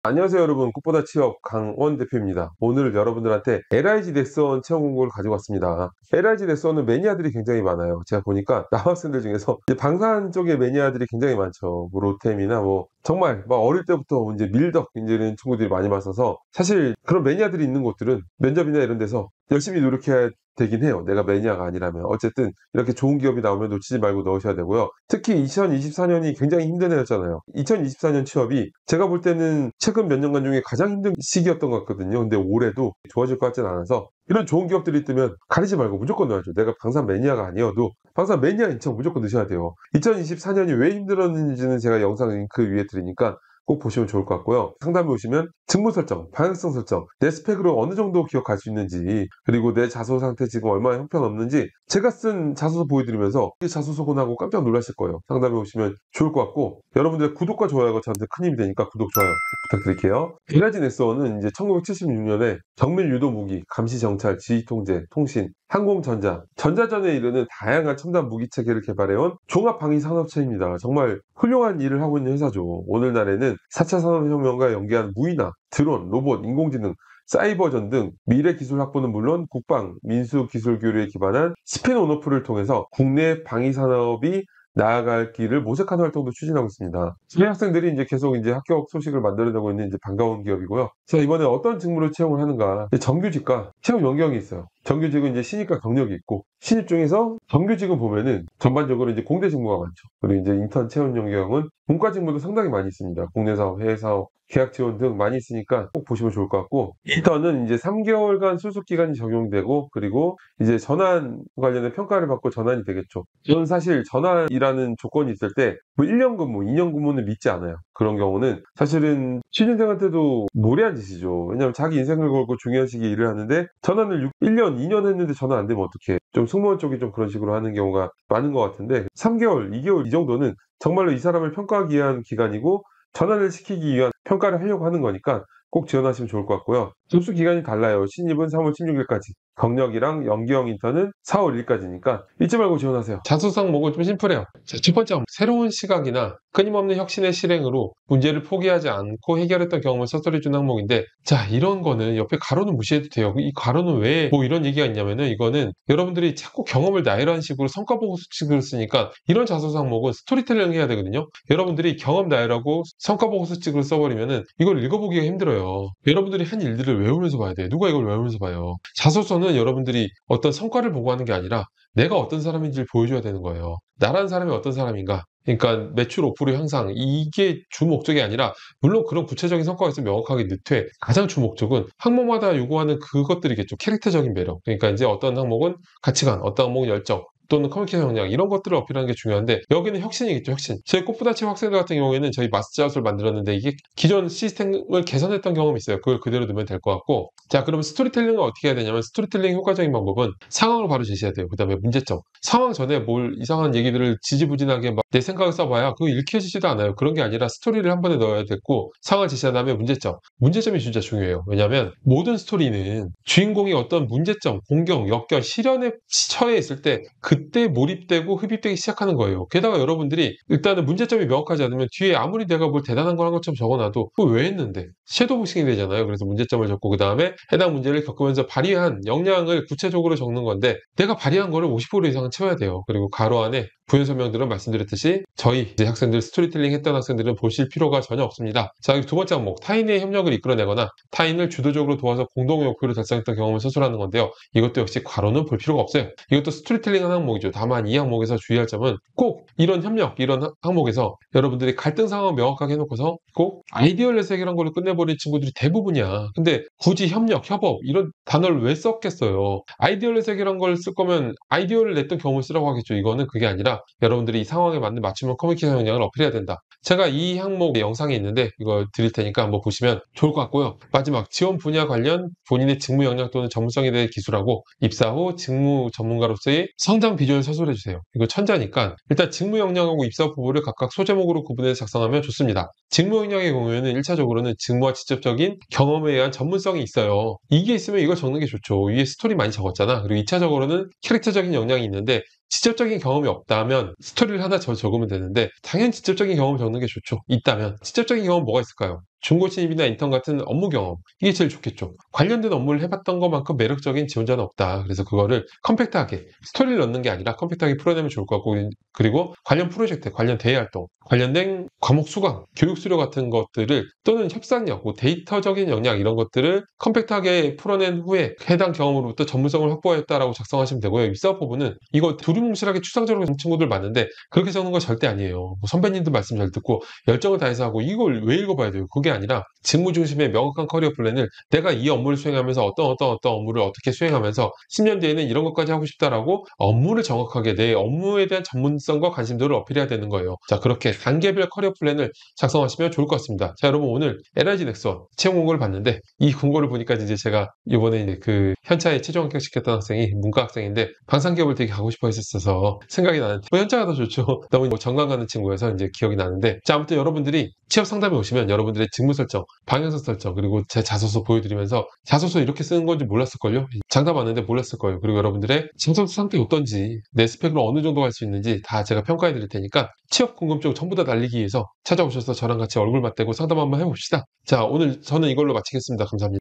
안녕하세요 여러분, 꽃보다 취업 강원 대표입니다. 오늘 여러분들한테 LIG 넥선 채용 공고를 가지고 왔습니다. LIG 넥선은 매니아들이 굉장히 많아요. 제가 보니까 남학생들 중에서 이제 방산 쪽에 매니아들이 굉장히 많죠. 뭐 로템이나 뭐 정말 막 어릴 때부터 이제 밀덕 이런 친구들이 많이 봤어서, 사실 그런 매니아들이 있는 곳들은 면접이나 이런 데서 열심히 노력해야 되긴 해요. 내가 매니아가 아니라면. 어쨌든 이렇게 좋은 기업이 나오면 놓치지 말고 넣으셔야 되고요. 특히 2024년이 굉장히 힘든 해였잖아요. 2024년 취업이 제가 볼 때는 최근 몇 년간 중에 가장 힘든 시기였던 것 같거든요. 근데 올해도 좋아질 것 같진 않아서, 이런 좋은 기업들이 뜨면 가리지 말고 무조건 넣어야죠. 내가 방산 매니아가 아니어도 방산 매니아인 척 무조건 넣으셔야 돼요. 2024년이 왜 힘들었는지는 제가 영상 링크 위에 드리니까 꼭 보시면 좋을 것 같고요. 상담해 오시면 직무 설정, 방향성 설정, 내 스펙으로 어느 정도 기억할 수 있는지, 그리고 내 자소 상태 지금 얼마나 형편없는지 제가 쓴 자소서 보여드리면서 이 자소서고 나고 깜짝 놀라실 거예요. 상담해 오시면 좋을 것 같고, 여러분들의 구독과 좋아요가 저한테 큰 힘이 되니까 구독, 좋아요 부탁드릴게요. LIG 넥슨은 이제 1976년에 정밀 유도 무기, 감시 정찰, 지휘 통제, 통신, 항공전자, 전자전에 이르는 다양한 첨단 무기 체계를 개발해온 종합 방위 산업체입니다. 정말 훌륭한 일을 하고 있는 회사죠. 오늘날에는 4차 산업혁명과 연계한 무인화, 드론, 로봇, 인공지능, 사이버전 등 미래 기술 확보는 물론 국방, 민수 기술 교류에 기반한 스핀 온오프를 통해서 국내 방위 산업이 나아갈 길을 모색하는 활동도 추진하고 있습니다. 저희 학생들이 이제 계속 이제 합격 소식을 만들어내고 있는 이제 반가운 기업이고요. 자, 이번에 어떤 직무를 채용을 하는가? 정규직과 채용 연경이 있어요. 정규직은 이제 신입과 경력이 있고, 신입 중에서 정규직은 보면은 전반적으로 이제 공대 직무가 많죠. 그리고 이제 인턴 채용 연경은 문과 직무도 상당히 많이 있습니다. 국내 사업, 해외 사업, 계약 지원 등 많이 있으니까 꼭 보시면 좋을 것 같고, 인턴은 이제 3개월간 수습 기간이 적용되고, 그리고 이제 전환 관련된 평가를 받고 전환이 되겠죠. 저는 사실 전환이라는 조건이 있을 때 뭐 1년 근무, 2년 근무는 믿지 않아요. 그런 경우는 사실은 취준생한테도 무례한 짓이죠. 왜냐하면 자기 인생을 걸고 중요한 시기에 일을 하는데 전환을 1년, 2년 했는데 전환 안 되면 어떡해. 좀 승무원 쪽이 좀 그런 식으로 하는 경우가 많은 것 같은데, 3개월, 2개월 이 정도는 정말로 이 사람을 평가하기 위한 기간이고, 전환을 시키기 위한 평가를 하려고 하는 거니까 꼭 지원하시면 좋을 것 같고요. 접수 기간이 달라요. 신입은 3월 16일까지, 경력이랑 연기형 인턴은 4월 1일까지니까 잊지 말고 지원하세요. 자소서 항목은 좀 심플해요. 자, 첫 번째 항목, 새로운 시각이나 끊임없는 혁신의 실행으로 문제를 포기하지 않고 해결했던 경험을 서술해준 항목인데, 자, 이런 거는 옆에 가로는 무시해도 돼요. 이 가로는 왜 뭐 이런 얘기가 있냐면은, 이거는 여러분들이 자꾸 경험을 나열한 식으로 성과 보고 수칙을 쓰니까 이런 자소서 항목은 스토리텔링 해야 되거든요. 여러분들이 경험 나열하고 성과 보고 수칙을 써버리면은 이걸 읽어보기가 힘들어요. 여러분들이 한 일들을 외우면서 봐야 돼요. 누가 이걸 외우면서 봐요. 자소서는 여러분들이 어떤 성과를 보고 하는 게 아니라 내가 어떤 사람인지를 보여줘야 되는 거예요. 나라는 사람이 어떤 사람인가, 그러니까 매출 5% 향상, 이게 주 목적이 아니라, 물론 그런 구체적인 성과가 있으면 명확하게 늦되, 가장 주 목적은 항목마다 요구하는 그것들이겠죠. 캐릭터적인 매력, 그러니까 이제 어떤 항목은 가치관, 어떤 항목은 열정, 또는 커뮤니케이션 역량, 이런 것들을 어필하는 게 중요한데, 여기는 혁신이겠죠. 혁신. 저희 꽃보다 채용 학생들 같은 경우에는 저희 마스터자소를 만들었는데, 이게 기존 시스템을 개선했던 경험이 있어요. 그걸 그대로 넣으면 될 것 같고, 자, 그러면 스토리텔링을 어떻게 해야 되냐면, 스토리텔링 효과적인 방법은 상황을 바로 제시해야 돼요. 그 다음에 문제점. 상황 전에 뭘 이상한 얘기들을 지지부진하게 막 내 생각을 써봐야 그거 읽혀지지도 않아요. 그런 게 아니라 스토리를 한 번에 넣어야 됐고, 상황을 제시한 다음에 문제점. 문제점이 진짜 중요해요. 왜냐하면 모든 스토리는 주인공이 어떤 문제점, 공경, 역경, 시련에 처해 있을 때 그때 몰입되고 흡입되기 시작하는 거예요. 게다가 여러분들이 일단은 문제점이 명확하지 않으면 뒤에 아무리 내가 뭘 대단한 걸 한 것처럼 적어놔도 그거 왜 했는데 섀도우 복싱이 되잖아요. 그래서 문제점을 적고, 그 다음에 해당 문제를 겪으면서 발휘한 역량을 구체적으로 적는 건데, 내가 발휘한 거를 50% 이상은 채워야 돼요. 그리고 가로 안에 부연 설명들은 말씀드렸듯이 저희 이제 학생들, 스토리텔링 했던 학생들은 보실 필요가 전혀 없습니다. 자, 그리고 두 번째 항목, 타인의 협력을 이끌어내거나 타인을 주도적으로 도와서 공동의 목표를 달성했던 경험을 서술하는 건데요. 이것도 역시 괄호는 볼 필요가 없어요. 이것도 스토리텔링 한 항목이죠. 다만 이 항목에서 주의할 점은, 꼭 이런 협력, 이런 항목에서 여러분들이 갈등 상황을 명확하게 해놓고서 꼭 아이디어 내세기란 걸로 끝내버린 친구들이 대부분이야. 근데 굳이 협력, 협업 이런 단어를 왜 썼겠어요? 아이디어 내세기란 걸 쓸 거면 아이디어를 냈던 경험을 쓰라고 하겠죠. 이거는 그게 아니라 여러분들이 이 상황에 맞는 맞춤형 커뮤니케이션 역량을 어필해야 된다. 제가 이 항목 영상이 있는데 이거 드릴 테니까 한번 보시면 좋을 것 같고요. 마지막, 지원 분야 관련 본인의 직무 역량 또는 전문성에 대해 기술하고, 입사 후 직무 전문가로서의 성장 비전을 서술해 주세요. 이거 천자니까 일단 직무 역량하고 입사 후보를 각각 소제목으로 구분해서 작성하면 좋습니다. 직무 역량의 경우에는 1차적으로는 직무와 직접적인 경험에 의한 전문성이 있어요. 이게 있으면 이걸 적는 게 좋죠. 위에 스토리 많이 적었잖아. 그리고 2차적으로는 캐릭터적인 역량이 있는데, 직접적인 경험이 없다면 스토리를 하나 적으면 되는데 당연히 직접적인 경험을 적는 게 좋죠. 있다면. 직접적인 경험 뭐가 있을까요? 중고 신입이나 인턴 같은 업무 경험. 이게 제일 좋겠죠. 관련된 업무를 해봤던 것만큼 매력적인 지원자는 없다. 그래서 그거를 컴팩트하게 스토리를 넣는 게 아니라 컴팩트하게 풀어내면 좋을 것 같고, 그리고 관련 프로젝트, 관련 대외 활동, 관련된 과목 수강, 교육 수료 같은 것들을 또는 협상력, 뭐 데이터적인 역량 이런 것들을 컴팩트하게 풀어낸 후에 해당 경험으로부터 전문성을 확보했다라고 작성하시면 되고요. 입사 부분은 이거 두루뭉실하게 추상적으로 적는 친구들 많은데 그렇게 적는 거 절대 아니에요. 뭐 선배님들 말씀 잘 듣고 열정을 다해서 하고 이걸 왜 읽어봐야 돼요? 그게 아니라 직무 중심의 명확한 커리어 플랜을 내가 이 업무를 수행하면서 어떤 업무를 어떻게 수행하면서 10년 뒤에는 이런 것까지 하고 싶다라고 업무를 정확하게 내 업무에 대한 전문성과 관심도를 어필해야 되는 거예요. 자, 그렇게 단계별 커리어 플랜을 작성하시면 좋을 것 같습니다. 자, 여러분 오늘 LIG 넥스원 채용 공고를 봤는데 이 공고를 보니까 이제 제가 이번에 이제 그 현차에 최종 합격시켰던 학생이 문과 학생인데 방산기업을 되게 가고 싶어 했었어서 생각이 나는데 뭐 현차가 더 좋죠. 너무 뭐 정관 가는 친구여서 이제 기억이 나는데 자, 아무튼 여러분들이 취업 상담에 오시면 여러분들의 직무 설정, 방향성 설정 그리고 제 자소서 보여드리면서 자소서 이렇게 쓰는 건지 몰랐을걸요? 장담 왔는데 몰랐을 거예요. 그리고 여러분들의 자소서 상태 어떤지 내 스펙으로 어느 정도 갈 수 있는지 다 제가 평가해 드릴 테니까 취업 궁금증 전부 다 날리기 위해서 찾아오셔서 저랑 같이 얼굴 맞대고 상담 한번 해봅시다. 자, 오늘 저는 이걸로 마치겠습니다. 감사합니다.